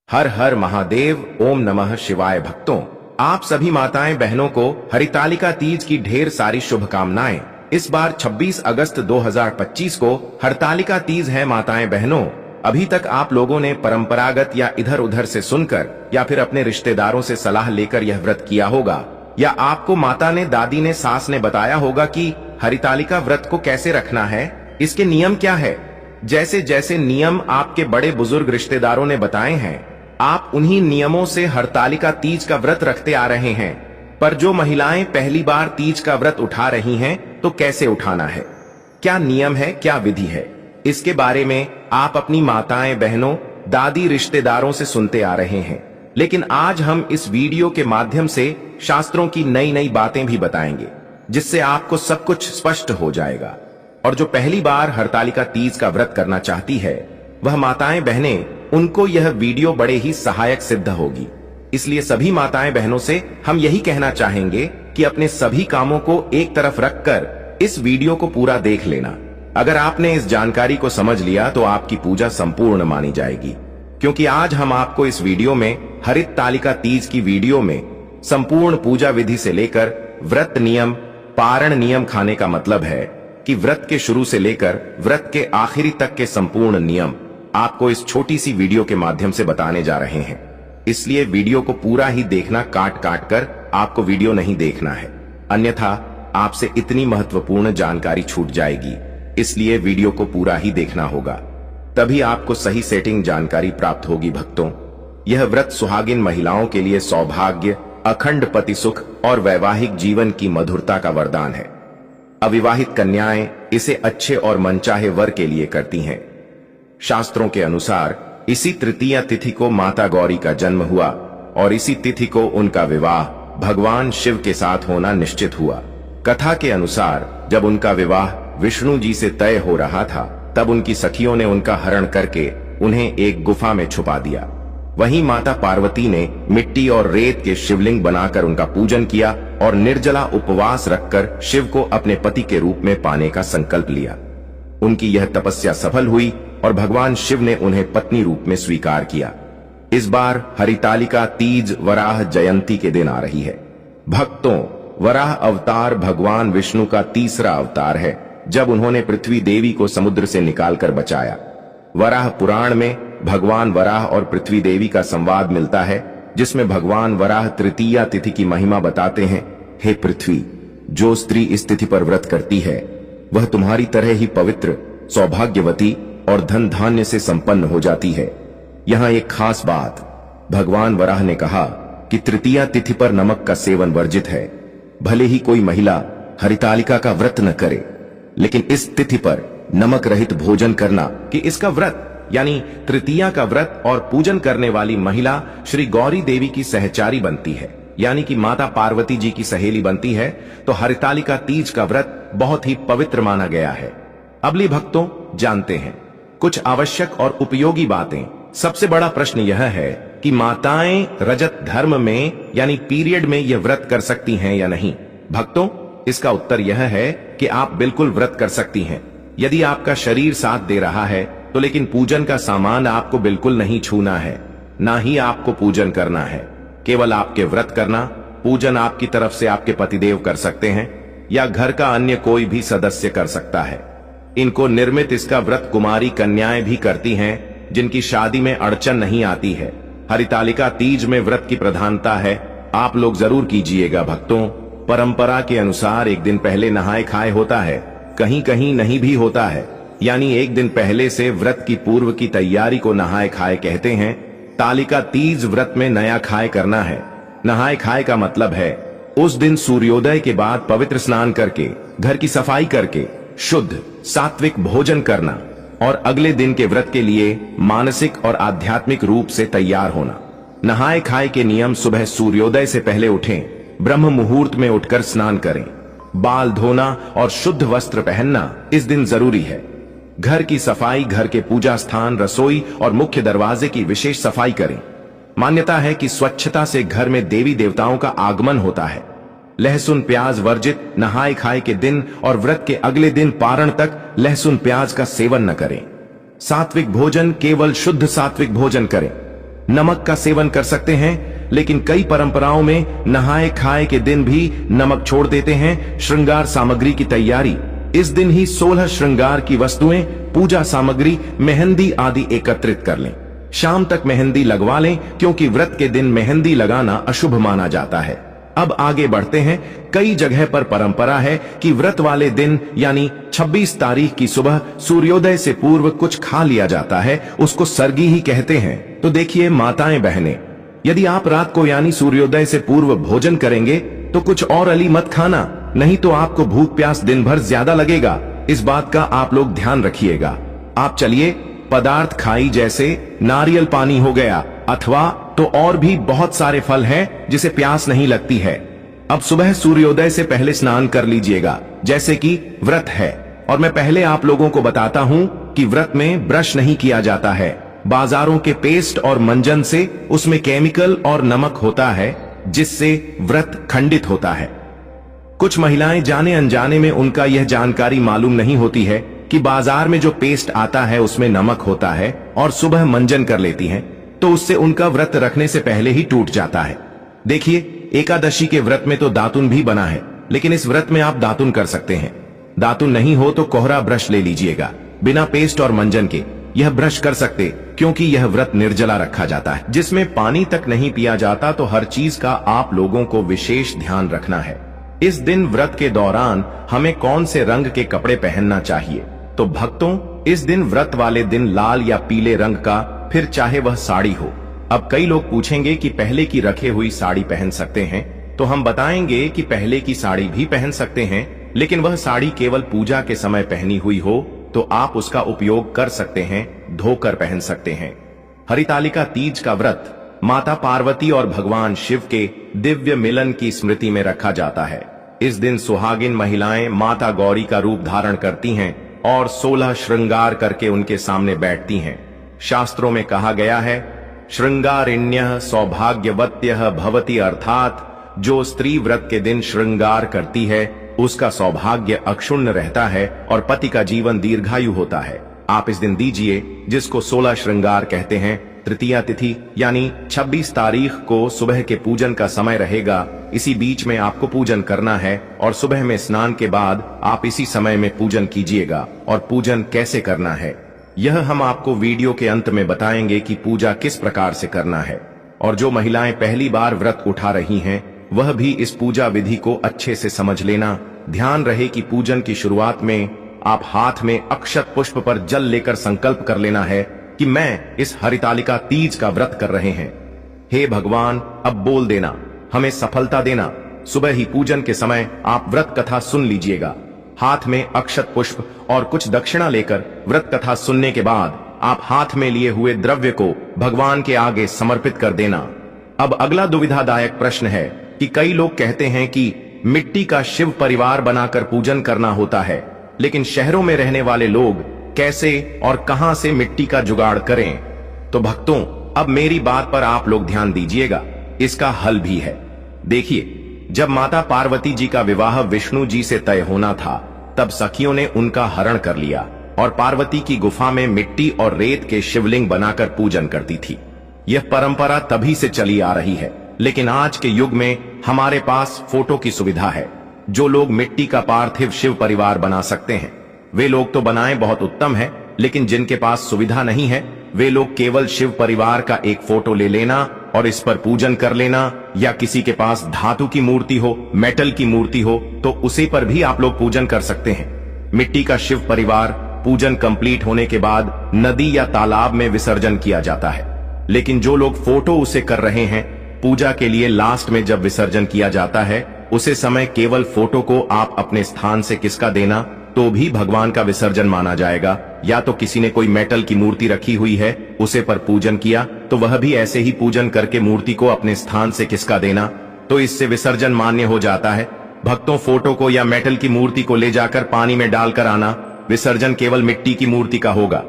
हर हर महादेव, ओम नमः शिवाय। भक्तों, आप सभी माताएं बहनों को हरितालिका तीज की ढेर सारी शुभकामनाएं। इस बार 26 अगस्त 2025 को हरतालिका तीज है। माताएं बहनों, अभी तक आप लोगों ने परंपरागत या इधर उधर से सुनकर या फिर अपने रिश्तेदारों से सलाह लेकर यह व्रत किया होगा, या आपको माता ने, दादी ने, सास ने बताया होगा कि हरितालिका व्रत को कैसे रखना है, इसके नियम क्या है। जैसे जैसे नियम आपके बड़े बुजुर्ग रिश्तेदारों ने बताए हैं, आप उन्हीं नियमों से हरतालिका तीज का व्रत रखते आ रहे हैं। पर जो महिलाएं पहली बार तीज का व्रत उठा रही हैं, तो कैसे उठाना है, क्या नियम है, क्या विधि है, इसके बारे में आप अपनी माताएं, बहनों, दादी, रिश्तेदारों से सुनते आ रहे हैं। लेकिन आज हम इस वीडियो के माध्यम से शास्त्रों की नई नई बातें भी बताएंगे, जिससे आपको सब कुछ स्पष्ट हो जाएगा। और जो पहली बार हरतालिका तीज का व्रत करना चाहती है, वह माताएं बहनें, उनको यह वीडियो बड़े ही सहायक सिद्ध होगी। इसलिए सभी माताएं बहनों से हम यही कहना चाहेंगे कि अपने सभी कामों को एक तरफ रखकर इस वीडियो को पूरा देख लेना। अगर आपने इस जानकारी को समझ लिया तो आपकी पूजा संपूर्ण मानी जाएगी, क्योंकि आज हम आपको इस वीडियो में हरितालिका तीज की वीडियो में संपूर्ण पूजा विधि से लेकर व्रत नियम, पारण नियम, खाने का मतलब है कि व्रत के शुरू से लेकर व्रत के आखिरी तक के संपूर्ण नियम आपको इस छोटी सी वीडियो के माध्यम से बताने जा रहे हैं। इसलिए वीडियो को पूरा ही देखना, काट काट कर आपको वीडियो नहीं देखना है, अन्यथा आपसे इतनी महत्वपूर्ण जानकारी छूट जाएगी। इसलिए वीडियो को पूरा ही देखना होगा, तभी आपको सही सेटिंग जानकारी प्राप्त होगी। भक्तों, यह व्रत सुहागिन महिलाओं के लिए सौभाग्य, अखंड पति सुख और वैवाहिक जीवन की मधुरता का वरदान है। अविवाहित कन्याएं इसे अच्छे और मनचाहे वर के लिए करती हैं। शास्त्रों के अनुसार इसी तृतीया तिथि को माता गौरी का जन्म हुआ और इसी तिथि को उनका विवाह भगवान शिव के साथ होना निश्चित हुआ। कथा के अनुसार जब उनका विवाह विष्णु जी से तय हो रहा था, तब उनकी सखियों ने उनका हरण करके उन्हें एक गुफा में छुपा दिया। वहीं माता पार्वती ने मिट्टी और रेत के शिवलिंग बनाकर उनका पूजन किया और निर्जला उपवास रखकर शिव को अपने पति के रूप में पाने का संकल्प लिया। उनकी यह तपस्या सफल हुई और भगवान शिव ने उन्हें पत्नी रूप में स्वीकार किया। इस बार हरितालिका तीज वराह जयंती के दिन आ रही है। भक्तों, वराह अवतार भगवान विष्णु का तीसरा अवतार है, जब उन्होंने पृथ्वी देवी को समुद्र से निकालकर बचाया। वराह पुराण में भगवान वराह और पृथ्वी देवी का संवाद मिलता है, जिसमें भगवान वराह तृतीया तिथि की महिमा बताते हैं। हे पृथ्वी, जो स्त्री इस तिथि पर व्रत करती है, वह तुम्हारी तरह ही पवित्र, सौभाग्यवती और धन धान्य से संपन्न हो जाती है। यहाँ एक खास बात, भगवान वराह ने कहा कि तृतीया तिथि पर नमक का सेवन वर्जित है। भले ही कोई महिला हरितालिका का व्रत न करे, लेकिन इस तिथि पर नमक रहित भोजन करना कि इसका व्रत यानी तृतीया का व्रत और पूजन करने वाली महिला श्री गौरी देवी की सहचारी बनती है, यानी कि माता पार्वती जी की सहेली बनती है। तो हरितालिका तीज का व्रत बहुत ही पवित्र माना गया है। अबली भक्तों, जानते हैं कुछ आवश्यक और उपयोगी बातें। सबसे बड़ा प्रश्न यह है कि माताएं रजत धर्म में यानी पीरियड में यह व्रत कर सकती हैं या नहीं। भक्तों, इसका उत्तर यह है कि आप बिल्कुल व्रत कर सकती हैं, यदि आपका शरीर साथ दे रहा है तो। लेकिन पूजन का सामान आपको बिल्कुल नहीं छूना है, ना ही आपको पूजन करना है। केवल आपके व्रत करना, पूजन आपकी तरफ से आपके पतिदेव कर सकते हैं या घर का अन्य कोई भी सदस्य कर सकता है। इनको निर्मित इसका व्रत कुमारी कन्याएं भी करती हैं, जिनकी शादी में अड़चन नहीं आती है। हरितालिका तीज में व्रत की प्रधानता है, आप लोग जरूर कीजिएगा। भक्तों, परंपरा के अनुसार एक दिन पहले नहाए खाए होता है, कहीं कहीं नहीं भी होता है, यानी एक दिन पहले से व्रत की पूर्व की तैयारी को नहाए खाए कहते हैं। तालिका तीज व्रत में नया खाए करना है। नहाए खाए का मतलब है उस दिन सूर्योदय के बाद पवित्र स्नान करके, घर की सफाई करके, शुद्ध सात्विक भोजन करना और अगले दिन के व्रत के लिए मानसिक और आध्यात्मिक रूप से तैयार होना। नहाए खाए के नियम: सुबह सूर्योदय से पहले उठें, ब्रह्म मुहूर्त में उठकर स्नान करें, बाल धोना और शुद्ध वस्त्र पहनना इस दिन जरूरी है। घर की सफाई, घर के पूजा स्थान, रसोई और मुख्य दरवाजे की विशेष सफाई करें। मान्यता है कि स्वच्छता से घर में देवी देवताओं का आगमन होता है। लहसुन प्याज वर्जित। नहाए खाए के दिन और व्रत के अगले दिन पारण तक लहसुन प्याज का सेवन न करें। सात्विक भोजन, केवल शुद्ध सात्विक भोजन करें। नमक का सेवन कर सकते हैं, लेकिन कई परंपराओं में नहाए खाए के दिन भी नमक छोड़ देते हैं। श्रृंगार सामग्री की तैयारी, इस दिन ही 16 श्रृंगार की वस्तुएं, पूजा सामग्री, मेहंदी आदि एकत्रित कर लें। शाम तक मेहंदी लगवा लें, क्योंकि व्रत के दिन मेहंदी लगाना अशुभ माना जाता है। अब आगे बढ़ते हैं। कई जगह पर परंपरा है कि व्रत वाले दिन यानी 26 तारीख की सुबह सूर्योदय से पूर्व कुछ खा लिया जाता है, उसको सरगी ही कहते हैं। तो देखिए माताएं बहनें, यदि आप रात को यानी सूर्योदय से पूर्व भोजन करेंगे तो कुछ और अली मत खाना, नहीं तो आपको भूख प्यास दिन भर ज्यादा लगेगा। इस बात का आप लोग ध्यान रखिएगा। आप चलिए पदार्थ खाई, जैसे नारियल पानी हो गया, अथवा तो और भी बहुत सारे फल हैं जिसे प्यास नहीं लगती है। अब सुबह सूर्योदय से पहले स्नान कर लीजिएगा, जैसे कि व्रत है। और मैं पहले आप लोगों को बताता हूं कि व्रत में ब्रश नहीं किया जाता है। बाजारों के पेस्ट और मंजन से उसमें केमिकल और नमक होता है, जिससे व्रत खंडित होता है। कुछ महिलाएं जाने अनजाने में, उनका यह जानकारी मालूम नहीं होती है कि बाजार में जो पेस्ट आता है उसमें नमक होता है, और सुबह मंजन कर लेती हैं, तो उससे उनका व्रत रखने से पहले ही टूट जाता है। देखिए एकादशी के व्रत में तो दातुन भी बना है, लेकिन इस व्रत में आप दातुन कर सकते हैं। दातुन नहीं हो तो कोहरा ब्रश ले लीजिएगा, बिना पेस्ट और मंजन के यह ब्रश कर सकते, क्योंकि यह व्रत निर्जला रखा जाता है, जिसमें पानी तक नहीं पिया जाता। तो हर चीज का आप लोगों को विशेष ध्यान रखना है। इस दिन व्रत के दौरान हमें कौन से रंग के कपड़े पहनना चाहिए? तो भक्तों, इस दिन व्रत वाले दिन लाल या पीले रंग का, फिर चाहे वह साड़ी हो। अब कई लोग पूछेंगे कि पहले की रखे हुई साड़ी पहन सकते हैं, तो हम बताएंगे कि पहले की साड़ी भी पहन सकते हैं, लेकिन वह साड़ी केवल पूजा के समय पहनी हुई हो तो आप उसका उपयोग कर सकते हैं, धोकर पहन सकते हैं। हरितालिका तीज का व्रत माता पार्वती और भगवान शिव के दिव्य मिलन की स्मृति में रखा जाता है। इस दिन सुहागिन महिलाएं माता गौरी का रूप धारण करती हैं और 16 श्रृंगार करके उनके सामने बैठती हैं। शास्त्रों में कहा गया है, श्रृंगारिण्यः सौभाग्यवत्यः भवति, अर्थात जो स्त्री व्रत के दिन श्रृंगार करती है उसका सौभाग्य अक्षुण्ण रहता है और पति का जीवन दीर्घायु होता है। आप इस दिन दीजिए, जिसको 16 श्रृंगार कहते हैं। तृतीया तिथि यानी 26 तारीख को सुबह के पूजन का समय रहेगा। इसी बीच में आपको पूजन करना है और सुबह में स्नान के बाद आप इसी समय में पूजन कीजिएगा। और पूजन कैसे करना है यह हम आपको वीडियो के अंत में बताएंगे कि पूजा किस प्रकार से करना है। और जो महिलाएं पहली बार व्रत उठा रही हैं वह भी इस पूजा विधि को अच्छे से समझ लेना। ध्यान रहे कि पूजन की शुरुआत में आप हाथ में अक्षत पुष्प पर जल लेकर संकल्प कर लेना है कि मैं इस हरितालिका तीज का व्रत कर रहे हैं। हे भगवान, अब बोल देना, हमें सफलता देना। सुबह ही पूजन के समय आप व्रत कथा सुन लीजिएगा। हाथ में अक्षत पुष्प और कुछ दक्षिणा लेकर व्रत कथा सुनने के बाद आप हाथ में लिए हुए द्रव्य को भगवान के आगे समर्पित कर देना। अब अगला दुविधादायक प्रश्न है कि कई लोग कहते हैं कि मिट्टी का शिव परिवार बनाकर पूजन करना होता है, लेकिन शहरों में रहने वाले लोग कैसे और कहां से मिट्टी का जुगाड़ करें? तो भक्तों, अब मेरी बात पर आप लोग ध्यान दीजिएगा, इसका हल भी है। देखिए, जब माता पार्वती जी का विवाह विष्णु जी से तय होना था, तब सखियों ने उनका हरण कर लिया और पार्वती की गुफा में मिट्टी और रेत के शिवलिंग बनाकर पूजन करती थी। यह परंपरा तभी से चली आ रही है, लेकिन आज के युग में हमारे पास फोटो की सुविधा है। जो लोग मिट्टी का पार्थिव शिव परिवार बना सकते हैं वे लोग तो बनाएं, बहुत उत्तम है, लेकिन जिनके पास सुविधा नहीं है वे लोग केवल शिव परिवार का एक फोटो ले लेना और इस पर पूजन कर लेना। या किसी के पास धातु की मूर्ति हो, मेटल की मूर्ति हो, तो उसी पर भी आप लोग पूजन कर सकते हैं। मिट्टी का शिव परिवार पूजन कंप्लीट होने के बाद नदी या तालाब में विसर्जन किया जाता है। लेकिन जो लोग फोटो उसे कर रहे हैं, पूजा के लिए लास्ट में जब विसर्जन किया जाता है उसे समय केवल फोटो को आप अपने स्थान से किसका देना तो भी भगवान का विसर्जन माना जाएगा। या तो किसी ने कोई मेटल की मूर्ति रखी हुई है उसे पर पूजन किया तो वह भी ऐसे ही पूजन करके मूर्ति को अपने स्थान से किसका देना, तो इससे विसर्जन मान्य हो जाता है। भक्तों, फोटो को या मेटल की मूर्ति को ले जाकर पानी में डालकर आना, विसर्जन केवल मिट्टी की मूर्ति का होगा।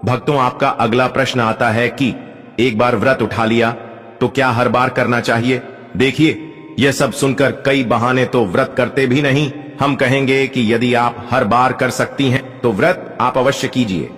भक्तों, आपका अगला प्रश्न आता है कि एक बार व्रत उठा लिया तो क्या हर बार करना चाहिए? देखिए, यह सब सुनकर कई बहाने तो व्रत करते भी नहीं। हम कहेंगे कि यदि आप हर बार कर सकती हैं तो व्रत आप अवश्य कीजिए।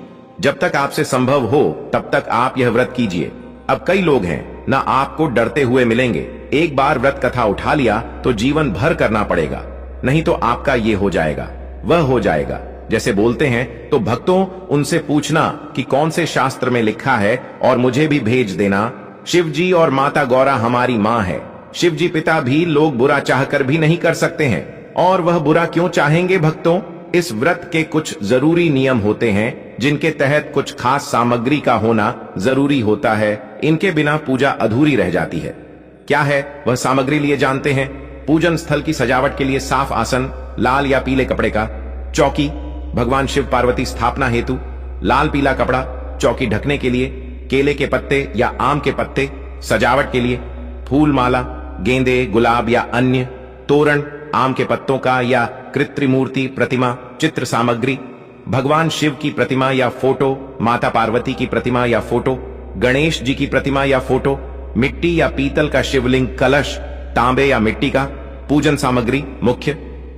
जब तक आपसे संभव हो तब तक आप यह व्रत कीजिए। अब कई लोग हैं ना आपको डरते हुए मिलेंगे, एक बार व्रत कथा उठा लिया तो जीवन भर करना पड़ेगा, नहीं तो आपका ये हो जाएगा वह हो जाएगा जैसे बोलते हैं। तो भक्तों, उनसे पूछना कि कौन से शास्त्र में लिखा है और मुझे भी भेज देना। शिव जी और माता गौरा हमारी माँ है। शिव जी पिता भी लोग बुरा चाहकर भी नहीं कर सकते हैं, और वह बुरा क्यों चाहेंगे भक्तों? इस व्रत के कुछ जरूरी नियम होते हैं जिनके तहत कुछ खास सामग्री का होना जरूरी होता है। इनके बिना पूजा अधूरी रह जाती है। क्या है वह सामग्री लिए जानते हैं? पूजन स्थल की सजावट के लिए साफ आसन, लाल या पीले कपड़े का, चौकी भगवान शिव पार्वती स्थापना हेतु, लाल पीला कपड़ा चौकी ढकने के लिए, केले के पत्ते या आम के पत्ते सजावट के लिए, फूल माला, गेंदे, गुलाब या अन्य, तोरण आम के पत्तों का या कृत्रिम मूर्ति, प्रतिमा, चित्र सामग्री, भगवान शिव की प्रतिमा या फोटो, माता पार्वती की प्रतिमा या फोटो, गणेश जी की प्रतिमा या फोटो, मिट्टी या पीतल का शिवलिंग, कलश, तांबे या मिट्टी का। पूजन सामग्री मुख्य: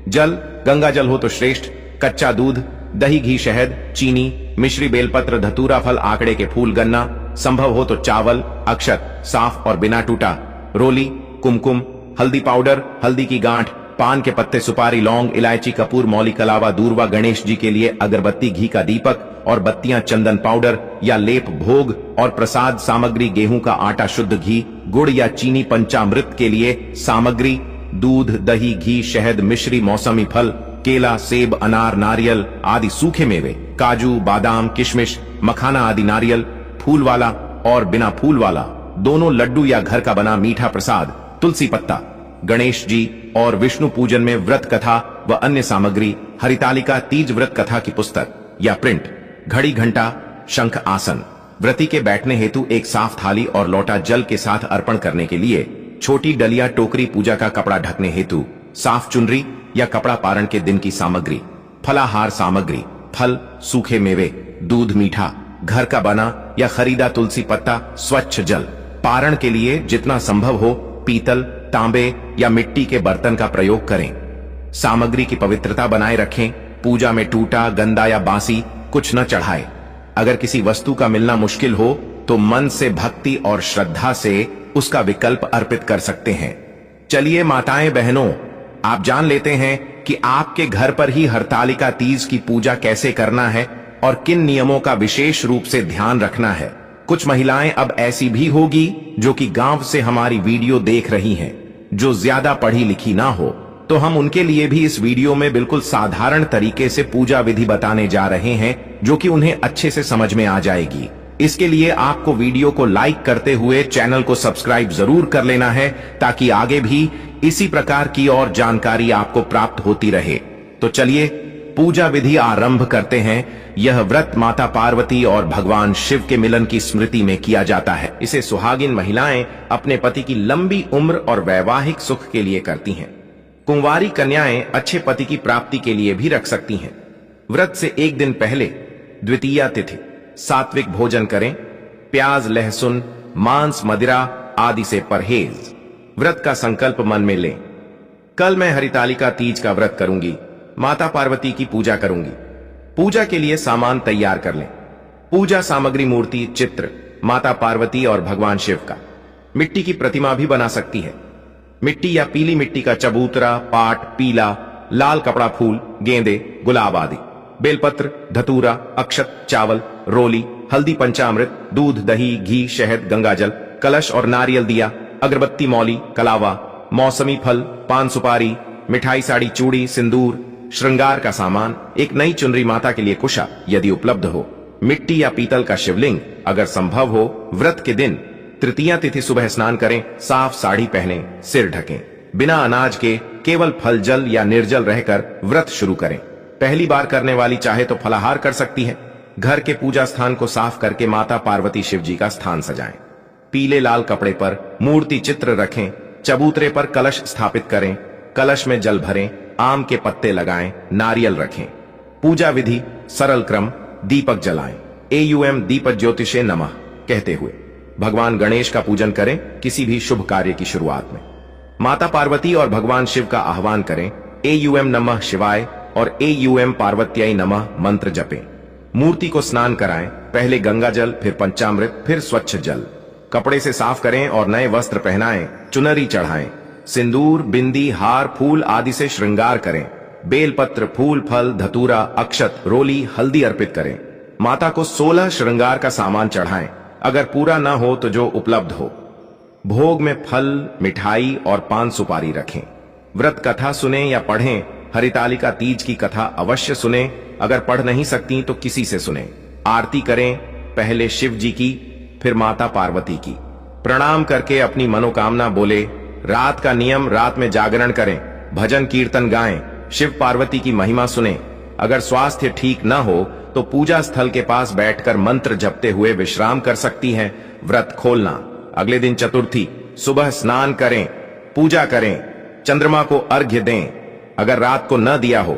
जल, गंगा जल हो तो श्रेष्ठ, कच्चा दूध, दही, घी, शहद, चीनी, मिश्री, बेलपत्र, धतूरा फल, आंकड़े के फूल, गन्ना, संभव हो तो चावल, अक्षत साफ और बिना टूटा, रोली, कुमकुम, हल्दी पाउडर, हल्दी की गांठ, पान के पत्ते, सुपारी, लौंग, इलायची, कपूर, मौली, कलावा, दूर्वा, गणेश जी के लिए अगरबत्ती, घी का दीपक और बत्तियां, चंदन पाउडर या लेप, भोग और प्रसाद सामग्री, गेहूं का आटा, शुद्ध घी, गुड़ या चीनी, पंचामृत के लिए सामग्री, दूध, दही, घी, शहद, मिश्री, मौसमी फल, केला, सेब, अनार, नारियल आदि सूखे मेवे, काजू, बादाम, किशमिश, मखाना आदि, नारियल, फूल वाला और बिना फूल वाला दोनों लड्डू या घर का बना मीठा प्रसाद, तुलसी पत्ता, गणेश जी और विष्णु पूजन में व्रत कथा व अन्य सामग्री, हरितालिका तीज व्रत कथा की पुस्तक या प्रिंट, घड़ी, घंटा, शंख, आसन, व्रती के बैठने हेतु एक साफ थाली और लोटा जल के साथ अर्पण करने के लिए, छोटी डलिया, टोकरी, पूजा का कपड़ा ढकने हेतु, साफ चुनरी या कपड़ा, पारण के दिन की सामग्री, फलाहार सामग्री, फल, सूखे मेवे, दूध, मीठा, घर का बना या खरीदा तुलसी पत्ता, स्वच्छ जल। पारण के लिए जितना संभव हो पीतल, तांबे या मिट्टी के बर्तन का प्रयोग करें। सामग्री की पवित्रता बनाए रखें। पूजा में टूटा, गंदा या बासी कुछ न चढ़ाए। अगर किसी वस्तु का मिलना मुश्किल हो तो मन से भक्ति और श्रद्धा से उसका विकल्प अर्पित कर सकते हैं। चलिए माताएं, बहनों, आप जान लेते हैं कि आपके घर पर ही हरतालिका तीज की पूजा कैसे करना है और किन नियमों का विशेष रूप से ध्यान रखना है। कुछ महिलाएं अब ऐसी भी होगी जो कि गांव से हमारी वीडियो देख रही हैं, जो ज्यादा पढ़ी लिखी ना हो, तो हम उनके लिए भी इस वीडियो में बिल्कुल साधारण तरीके से पूजा विधि बताने जा रहे हैं जो कि उन्हें अच्छे से समझ में आ जाएगी। इसके लिए आपको वीडियो को लाइक करते हुए चैनल को सब्सक्राइब जरूर कर लेना है ताकि आगे भी इसी प्रकार की और जानकारी आपको प्राप्त होती रहे। तो चलिए पूजा विधि आरंभ करते हैं। यह व्रत माता पार्वती और भगवान शिव के मिलन की स्मृति में किया जाता है। इसे सुहागिन महिलाएं अपने पति की लंबी उम्र और वैवाहिक सुख के लिए करती हैं। कुंवारी कन्याएं अच्छे पति की प्राप्ति के लिए भी रख सकती हैं। व्रत से एक दिन पहले द्वितीया तिथि सात्विक भोजन करें। प्याज, लहसुन, मांस, मदिरा आदि से परहेज। व्रत का संकल्प मन में लें। कल मैं हरितालिका तीज का व्रत करूंगी, माता पार्वती की पूजा करूंगी। पूजा के लिए सामान तैयार कर लें। पूजा सामग्री मूर्ति, चित्र, माता पार्वती और भगवान शिव का। मिट्टी की प्रतिमा भी बना सकती है। मिट्टी या पीली मिट्टी का चबूतरा, पाट, पीला, लाल कपड़ा, फूल, गेंदे, गुलाब आदि। बेलपत्र, धतूरा, अक्षत, चावल, रोली, हल्दी, पंचामृत, दूध, दही, घी, शहद, गंगाजल, कलश और नारियल दिया, अगरबत्ती, मौली, कलावा, मौसमी फल, पान, सुपारी, मिठाई, साड़ी, चूड़ी, सिंदूर, श्रृंगार का सामान, एक नई चुनरी, माता के लिए कुशा यदि उपलब्ध हो, मिट्टी या पीतल का शिवलिंग अगर संभव हो। व्रत के दिन तृतीया तिथि सुबह स्नान करें, साफ साड़ी पहने, सिर ढकें, बिना अनाज के केवल फल, जल या निर्जल रहकर व्रत शुरू करें। पहली बार करने वाली चाहे तो फलाहार कर सकती है। घर के पूजा स्थान को साफ करके माता पार्वती शिव जी का स्थान सजाएं। पीले लाल कपड़े पर मूर्ति चित्र रखें। चबूतरे पर कलश स्थापित करें। कलश में जल भरें, आम के पत्ते लगाएं, नारियल रखें। पूजा विधि सरल क्रम, दीपक जलाएं। एयूएम दीपक ज्योतिषे नमः कहते हुए भगवान गणेश का पूजन करें। किसी भी शुभ कार्य की शुरुआत में माता पार्वती और भगवान शिव का आह्वान करें। एयूएम नमः शिवाय और एयूएम पार्वत्याय नमः मंत्र जपें। मूर्ति को स्नान कराएं। पहले गंगा जल, फिर पंचामृत, फिर स्वच्छ जल। कपड़े से साफ करें और नए वस्त्र पहनाएं, चुनरी चढ़ाएं, सिंदूर, बिंदी, हार, फूल आदि से श्रृंगार करें, बेलपत्र, फूल, फल, धतूरा, अक्षत, रोली, हल्दी अर्पित करें। माता को 16 श्रृंगार का सामान चढ़ाएं, अगर पूरा न हो तो जो उपलब्ध हो। भोग में फल, मिठाई और पान सुपारी रखें। व्रत कथा सुने या पढ़ें। हरितालिका तीज की कथा अवश्य सुने, अगर पढ़ नहीं सकती तो किसी से सुने। आरती करें, पहले शिव जी की, फिर माता पार्वती की। प्रणाम करके अपनी मनोकामना बोले। रात का नियम, रात में जागरण करें, भजन कीर्तन गाएं, शिव पार्वती की महिमा सुने। अगर स्वास्थ्य ठीक न हो तो पूजा स्थल के पास बैठकर मंत्र जपते हुए विश्राम कर सकती हैं। व्रत खोलना, अगले दिन चतुर्थी, सुबह स्नान करें, पूजा करें, चंद्रमा को अर्घ्य दें। अगर रात को न दिया हो,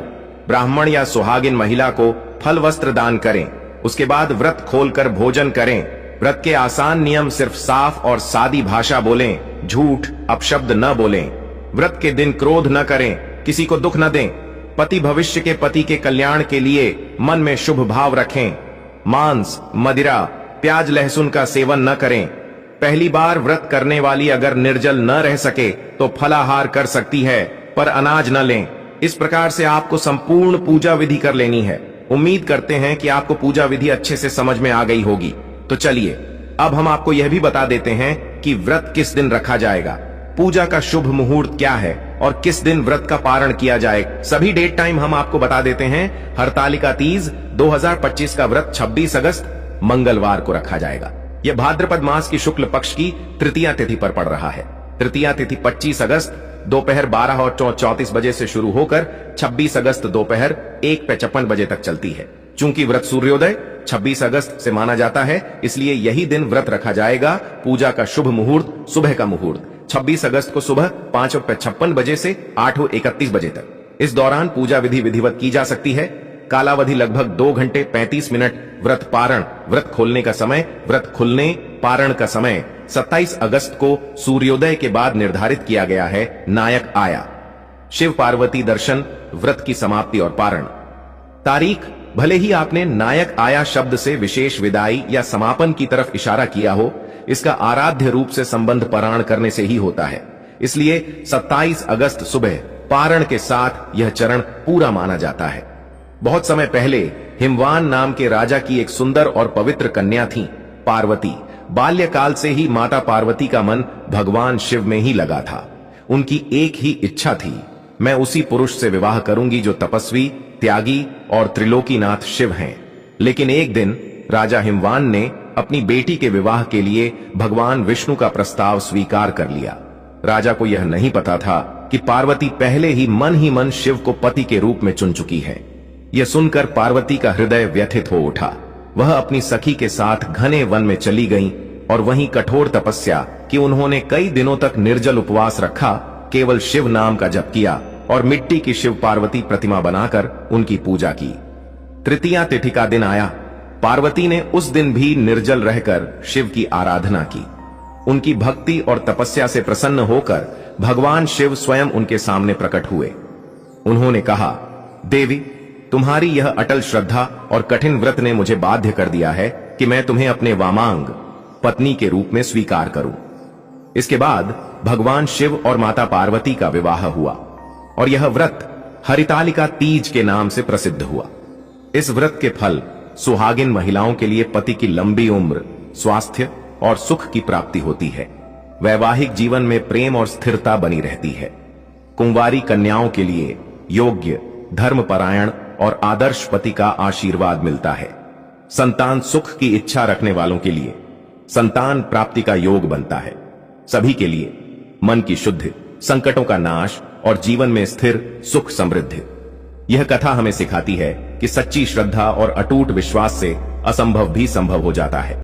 ब्राह्मण या सुहागिन महिला को फल वस्त्र दान करें। उसके बाद व्रत खोलकर भोजन करें। व्रत के आसान नियम, सिर्फ साफ और सादी भाषा बोलें, झूठ अपशब्द न बोलें। व्रत के दिन क्रोध न करें, किसी को दुख न दें। पति भविष्य के पति के कल्याण के लिए मन में शुभ भाव रखें। मांस, मदिरा, प्याज, लहसुन का सेवन न करें। पहली बार व्रत करने वाली अगर निर्जल न रह सके तो फलाहार कर सकती है, पर अनाज न लें। इस प्रकार से आपको संपूर्ण पूजा विधि कर लेनी है। उम्मीद करते हैं कि आपको पूजा विधि अच्छे से समझ में आ गई होगी। तो चलिए अब हम आपको यह भी बता देते हैं कि व्रत किस दिन रखा जाएगा, पूजा का शुभ मुहूर्त क्या है और किस दिन व्रत का पारण किया जाए। सभी डेट टाइम हम आपको बता देते हैं। हरतालिका तीज 2025 का व्रत 26 अगस्त मंगलवार को रखा जाएगा। यह भाद्रपद मास की शुक्ल पक्ष की तृतीया तिथि पर पड़ रहा है। तृतीया तिथि 25 अगस्त दोपहर 12:34 बजे से शुरू होकर 26 अगस्त दोपहर 1:55 बजे तक चलती है। चूंकि व्रत सूर्योदय 26 अगस्त से माना जाता है, इसलिए यही दिन व्रत रखा जाएगा। पूजा का शुभ मुहूर्त सुबह का मुहूर्त 26 अगस्त को सुबह 5:56 बजे से 8:31 बजे तक। इस दौरान पूजा विधि विधिवत की जा सकती है। कालावधि लगभग 2 घंटे 35 मिनट। व्रत पारण, व्रत खोलने का समय, व्रत खुलने पारण का समय 27 अगस्त को सूर्योदय के बाद निर्धारित किया गया है। नायक आया, शिव पार्वती दर्शन, व्रत की समाप्ति और पारण। तारीख, भले ही आपने नायक आया शब्द से विशेष विदाई या समापन की तरफ इशारा किया हो, इसका आराध्य रूप से संबंध पारायण करने से ही होता है। इसलिए 27 अगस्त सुबह पारण के साथ यह चरण पूरा माना जाता है। बहुत समय पहले हिमवान नाम के राजा की एक सुंदर और पवित्र कन्या थी, पार्वती। बाल्यकाल से ही माता पार्वती का मन भगवान शिव में ही लगा था। उनकी एक ही इच्छा थी, मैं उसी पुरुष से विवाह करूंगी जो तपस्वी, त्यागी और त्रिलोकीनाथ शिव हैं। लेकिन एक दिन राजा हिमवान ने अपनी बेटी के विवाह के लिए भगवान विष्णु का प्रस्ताव स्वीकार कर लिया। राजा को यह नहीं पता था कि पार्वती पहले ही मन शिव को पति के रूप में चुन चुकी है। यह सुनकर पार्वती का हृदय व्यथित हो उठा। वह अपनी सखी के साथ घने वन में चली गईं और वहीं कठोर तपस्या कि उन्होंने कई दिनों तक निर्जल उपवास रखा, केवल शिव नाम का जप किया और मिट्टी की शिव पार्वती प्रतिमा बनाकर उनकी पूजा की। तृतीया तिथि का दिन आया। पार्वती ने उस दिन भी निर्जल रहकर शिव की आराधना की। उनकी भक्ति और तपस्या से प्रसन्न होकर भगवान शिव स्वयं उनके सामने प्रकट हुए। उन्होंने कहा, देवी, तुम्हारी यह अटल श्रद्धा और कठिन व्रत ने मुझे बाध्य कर दिया है कि मैं तुम्हें अपने वामांग पत्नी के रूप में स्वीकार करूं। इसके बाद भगवान शिव और माता पार्वती का विवाह हुआ और यह व्रत हरितालिका तीज के नाम से प्रसिद्ध हुआ। इस व्रत के फल सुहागिन महिलाओं के लिए पति की लंबी उम्र, स्वास्थ्य और सुख की प्राप्ति होती है। वैवाहिक जीवन में प्रेम और स्थिरता बनी रहती है। कुंवारी कन्याओं के लिए योग्य, धर्मपरायण और आदर्श पति का आशीर्वाद मिलता है। संतान सुख की इच्छा रखने वालों के लिए संतान प्राप्ति का योग बनता है। सभी के लिए मन की शुद्धि, संकटों का नाश और जीवन में स्थिर सुख समृद्धि। यह कथा हमें सिखाती है कि सच्ची श्रद्धा और अटूट विश्वास से असंभव भी संभव हो जाता है।